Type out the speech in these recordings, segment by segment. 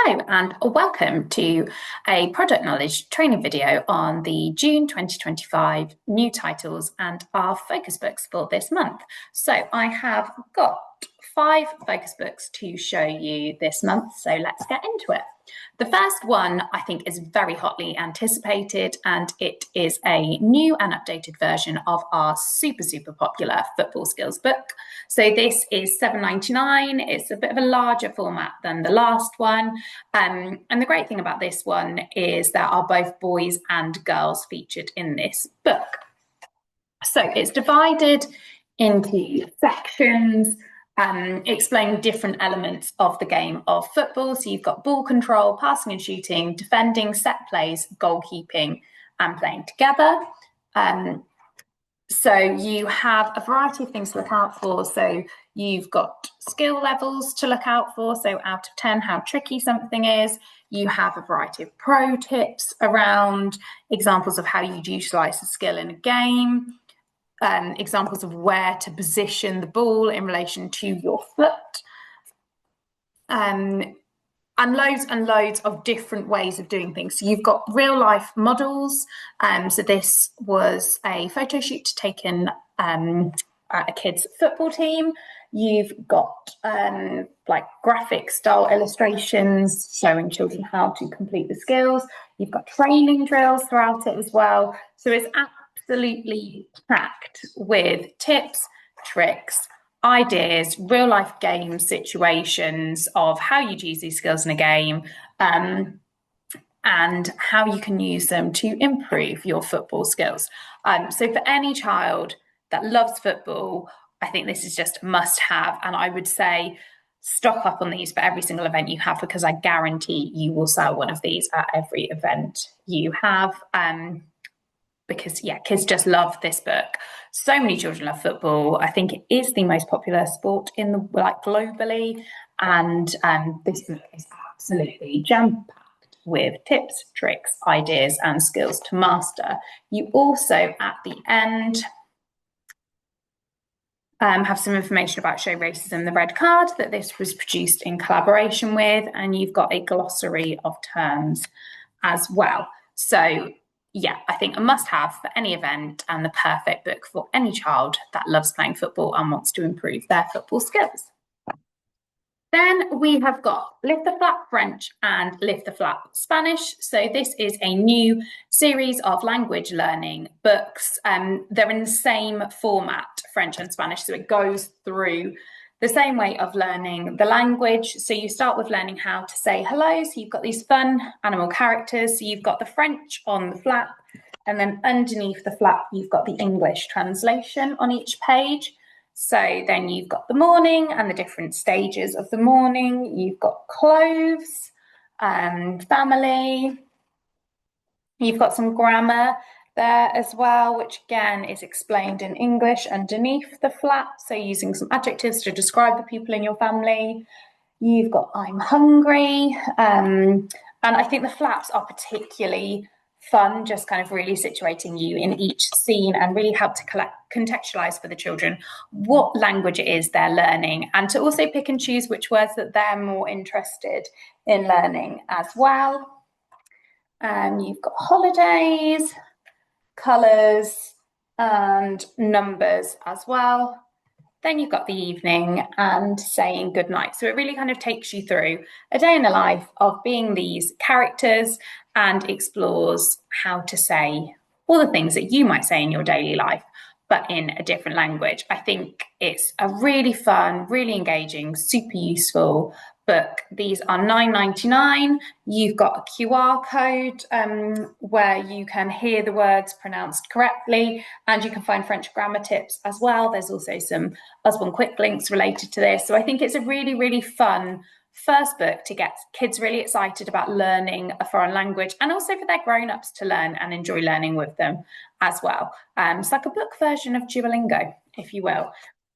Hello and welcome to a product knowledge training video on the June 2025 new titles and our focus books for this month. So I have got 5 focus books to show you this month, so let's get into it. The first one I think is very hotly anticipated, and it is a new and updated version of our super popular football skills book. So this is £7.99. It's a bit of a larger format than the last one. And the great thing about this one is there are both boys and girls featured in this book. So it's divided into sections, explain different elements of the game of football. So you've got ball control, passing and shooting, defending, set plays, goalkeeping, and playing together. So you have a variety of things to look out for. So you've got skill levels to look out for. So out of 10, how tricky something is. You have a variety of pro tips around examples of how you'd utilise a skill in a game. Examples of where to position the ball in relation to your foot, and loads of different ways of doing things. So you've got real life models. So this was a photo shoot taken at a kids football team. You've got like graphic style illustrations showing children how to complete the skills. You've got training drills throughout it as well. So it's absolutely packed with tips, tricks, ideas, real life game situations of how you use these skills in a game, and how you can use them to improve your football skills. So for any child that loves football, I think this is just a must have, and I would say stock up on these for every single event you have, because I guarantee you will sell one of these at every event you have. Because kids just love this book. So many children love football. I think it is the most popular sport in the globally, and this book is absolutely jam-packed with tips, tricks, ideas, and skills to master. You also, at the end, have some information about Show Racism the Red Card, that this was produced in collaboration with, and you've got a glossary of terms as well. So I think a must-have for any event, and the perfect book for any child that loves playing football and wants to improve their football skills. Then we have got Lift the Flap French and Lift the Flap Spanish. So this is a new series of language learning books. They're in the same format, French and Spanish, so it goes through the same way of learning the language. So you start with learning how to say hello. So you've got these fun animal characters. So you've got the French on the flap, and then underneath the flap, you've got the English translation on each page. So then you've got the morning and the different stages of the morning. You've got clothes, family. You've got some grammar there as well, which again is explained in English underneath the flap. So using some adjectives to describe the people in your family. You've got I'm hungry. And I think the flaps are particularly fun, just kind of really situating you in each scene, and really help to contextualize for the children what language it is they're learning, and to also pick and choose which words that they're more interested in learning as well. You've got holidays, colours, and numbers as well. Then you've got the evening and saying goodnight. So it really kind of takes you through a day in the life of being these characters, and explores how to say all the things that you might say in your daily life, but in a different language. I think it's a really fun, really engaging, super useful book. These are £9.99. You've got a QR code where you can hear the words pronounced correctly, and you can find French grammar tips as well. There's also some Usborne quick links related to this. So I think it's a really fun first book to get kids really excited about learning a foreign language, and also for their grown-ups to learn and enjoy learning with them as well. It's like a book version of Duolingo, if you will.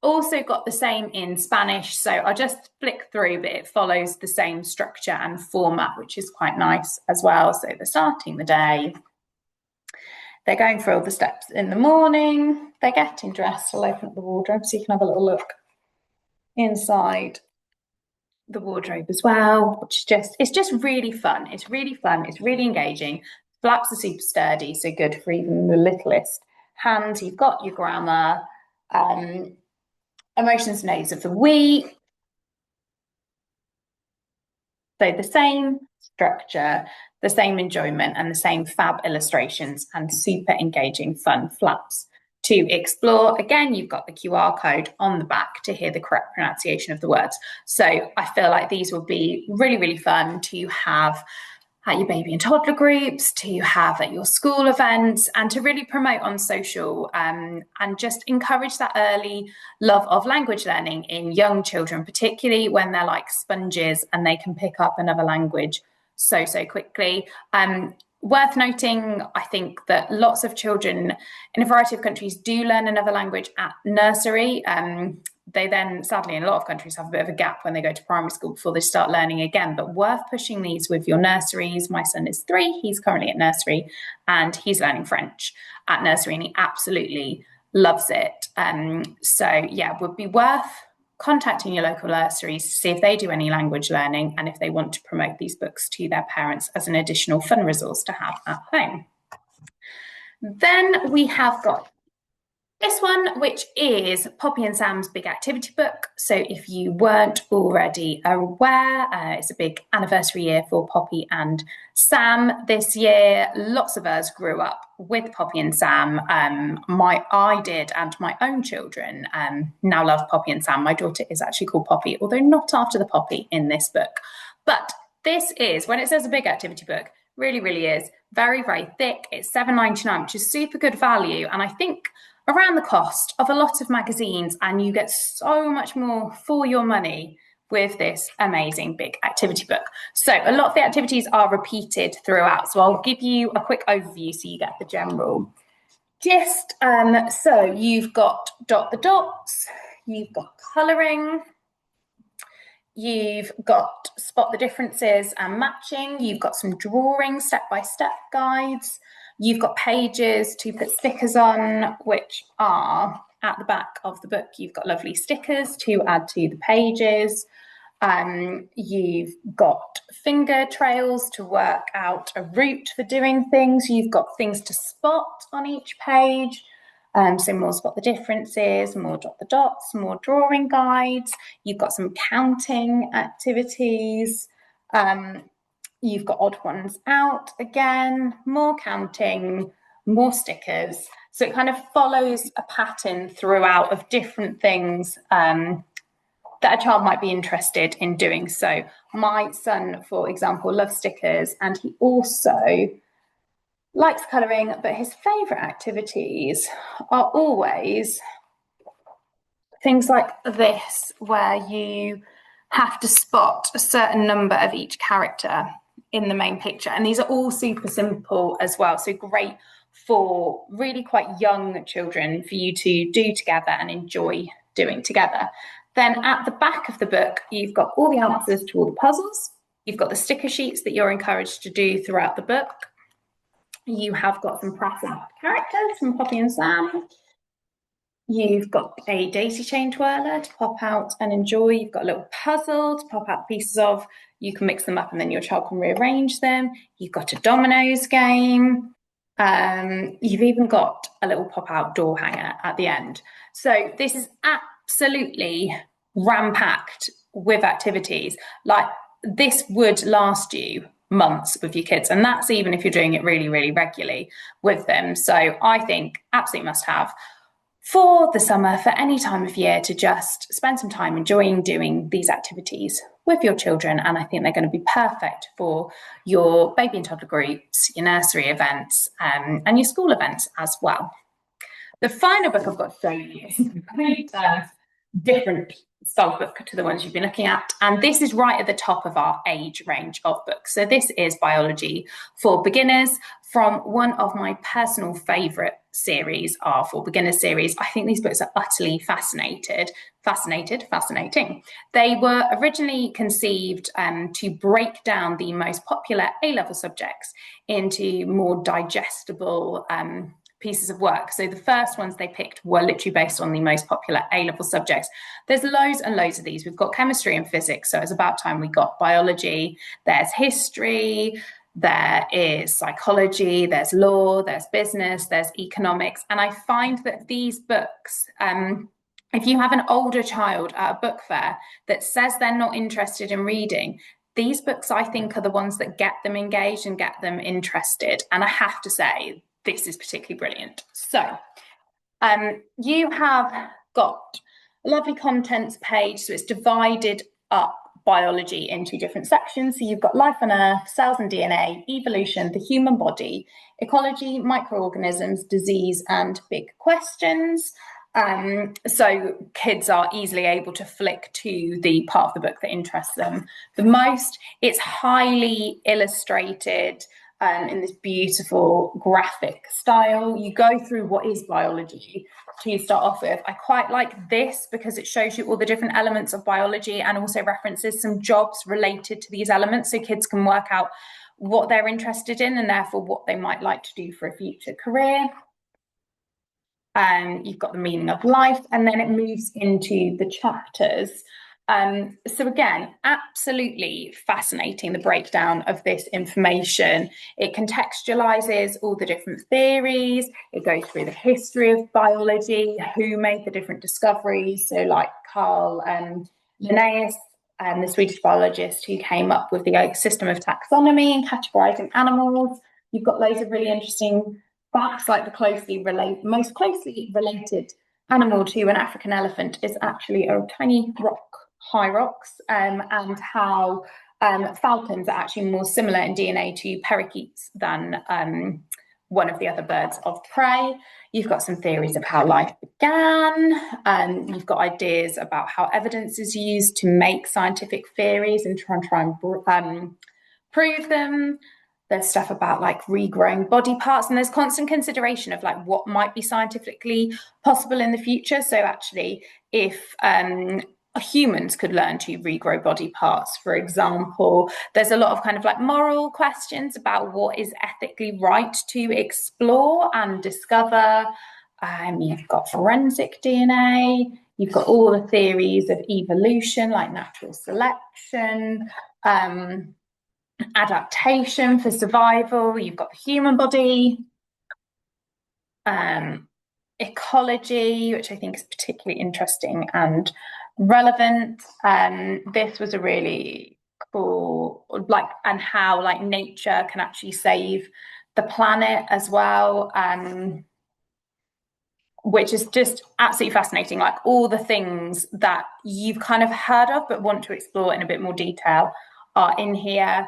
Also got the same in Spanish, so I'll just flick through, but it follows the same structure and format, which is quite nice as well. So they're starting the day, they're going through all the steps in the morning, they're getting dressed. I'll open up the wardrobe so you can have a little look inside the wardrobe as well, which is it's just really fun. It's really fun. It's really engaging. Flaps are super sturdy, so good for even the littlest hands. You've got your grammar, emotions and aids of the week. So the same structure, the same enjoyment, and the same fab illustrations and super engaging, fun flaps to explore. Again, you've got the QR code on the back to hear the correct pronunciation of the words. So I feel like these will be really, really fun to have at your baby and toddler groups, to have at your school events, and to really promote on social, and just encourage that early love of language learning in young children, particularly when they're like sponges and they can pick up another language so quickly. Worth noting, I think, that lots of children in a variety of countries do learn another language at nursery. They then, sadly, in a lot of countries have a bit of a gap when they go to primary school before they start learning again, but worth pushing these with your nurseries. My son is 3, he's currently at nursery, and he's learning French at nursery, and he absolutely loves it. So yeah, would be worth contacting your local nurseries to see if they do any language learning and if they want to promote these books to their parents as an additional fun resource to have at home. Then we have got this one, which is Poppy and Sam's big activity book. So if you weren't already aware, it's a big anniversary year for Poppy and Sam this year. Lots of us grew up with Poppy and Sam. I did, and my own children now love Poppy and Sam. My daughter is actually called Poppy, although not after the poppy in this book. But this is, when it says a big activity book, really, really is very, very thick. It's £7.99, which is super good value. And I think around the cost of a lot of magazines, and you get so much more for your money with this amazing big activity book. So a lot of the activities are repeated throughout. So I'll give you a quick overview so you get the general gist. So you've got dot the dots, you've got colouring, you've got spot the differences and matching, you've got some drawing step-by-step guides, you've got pages to put stickers on, which are at the back of the book. You've got lovely stickers to add to the pages. You've got finger trails to work out a route for doing things. You've got things to spot on each page. So more spot the differences, more dot the dots, more drawing guides. You've got some counting activities. You've got odd ones out again, more counting, more stickers. So it kind of follows a pattern throughout of different things that a child might be interested in doing. So my son, for example, loves stickers, and he also likes colouring, but his favourite activities are always things like this, where you have to spot a certain number of each character in the main picture. And these are all super simple as well. So great for really quite young children for you to do together and enjoy doing together. Then at the back of the book, you've got all the answers to all the puzzles. You've got the sticker sheets that you're encouraged to do throughout the book. You have got some press out characters from Poppy and Sam. You've got a daisy chain twirler to pop out and enjoy. You've got a little puzzle to pop out pieces of. You can mix them up and then your child can rearrange them. You've got a dominoes game. You've even got a little pop out door hanger at the end. So this is absolutely ram-packed with activities. Like, this would last you months with your kids, and that's even if you're doing it really, really regularly with them. So I think absolutely must have for the summer, for any time of year, to just spend some time enjoying doing these activities with your children. And I think they're going to be perfect for your baby and toddler groups, your nursery events, and your school events as well. The final book I've got to show you is a complete different style book to the ones you've been looking at. And this is right at the top of our age range of books. So this is Biology for Beginners, from one of my personal favourite series, our For Beginners series. I think these books are utterly fascinating. They were originally conceived to break down the most popular A-level subjects into more digestible pieces of work. So the first ones they picked were literally based on the most popular A-level subjects. There's loads and loads of these. We've got chemistry and physics, so it's about time we got biology. There's history, there is psychology, there's law, there's business, there's economics. And I find that these books, if you have an older child at a book fair that says they're not interested in reading, these books, I think, are the ones that get them engaged and get them interested. And I have to say, this is particularly brilliant. So you have got a lovely contents page. So it's divided up biology into different sections. So you've got life on Earth, cells and DNA, evolution, the human body, ecology, microorganisms, disease, and big questions. So kids are easily able to flick to the part of the book that interests them the most. It's highly illustrated in this beautiful graphic style. You go through what is biology to start off with. I quite like this because it shows you all the different elements of biology and also references some jobs related to these elements, so kids can work out what they're interested in and therefore what they might like to do for a future career. You've got the meaning of life, and then it moves into the chapters. So again, absolutely fascinating, the breakdown of this information. It contextualizes all the different theories. It goes through the history of biology, who made the different discoveries. So like Carl Linnaeus, the Swedish biologist who came up with the system of taxonomy and categorizing animals. You've got loads of really interesting facts, like the most closely related animal to an African elephant is actually a tiny rock, hyrax, and how falcons are actually more similar in DNA to parakeets than one of the other birds of prey. You've got some theories of how life began, and you've got ideas about how evidence is used to make scientific theories and try and prove them. There's stuff about like regrowing body parts, and there's constant consideration of like what might be scientifically possible in the future. So actually, if humans could learn to regrow body parts, for example, there's a lot of kind of like moral questions about what is ethically right to explore and discover. You've got forensic DNA, you've got all the theories of evolution, like natural selection, adaptation for survival. You've got the human body, ecology, which I think is particularly interesting and relevant. This was a really cool, like, and how like nature can actually save the planet as well, which is just absolutely fascinating. Like all the things that you've kind of heard of but want to explore in a bit more detail are in here.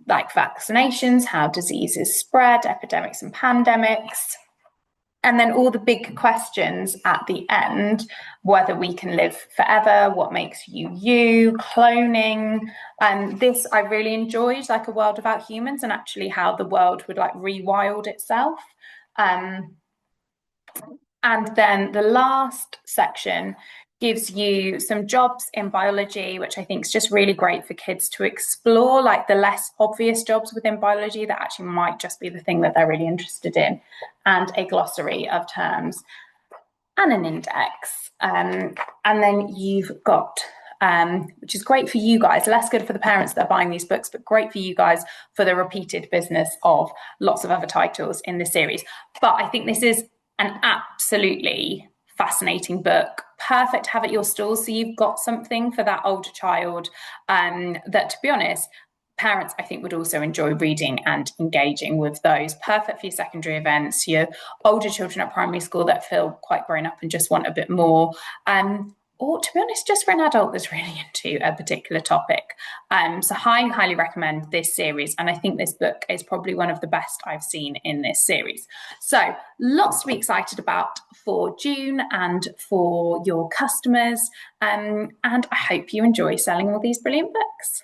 Like vaccinations, how diseases spread, epidemics and pandemics, and then all the big questions at the end: whether we can live forever, what makes you, cloning. And this I really enjoyed, like a world without humans, and actually how the world would like rewild itself. And then the last section gives you some jobs in biology, which I think is just really great for kids to explore, like the less obvious jobs within biology that actually might just be the thing that they're really interested in, and a glossary of terms and an index. And then you've got, which is great for you guys, less good for the parents that are buying these books, but great for you guys for the repeated business of lots of other titles in this series. But I think this is an absolutely fascinating book, perfect to have at your stall, so you've got something for that older child that, to be honest, parents I think would also enjoy reading and engaging with those. Perfect for your secondary events, your older children at primary school that feel quite grown up and just want a bit more, or to be honest, just for an adult that's really into a particular topic. So highly recommend this series. And I think this book is probably one of the best I've seen in this series. So lots to be excited about for June and for your customers. And I hope you enjoy selling all these brilliant books.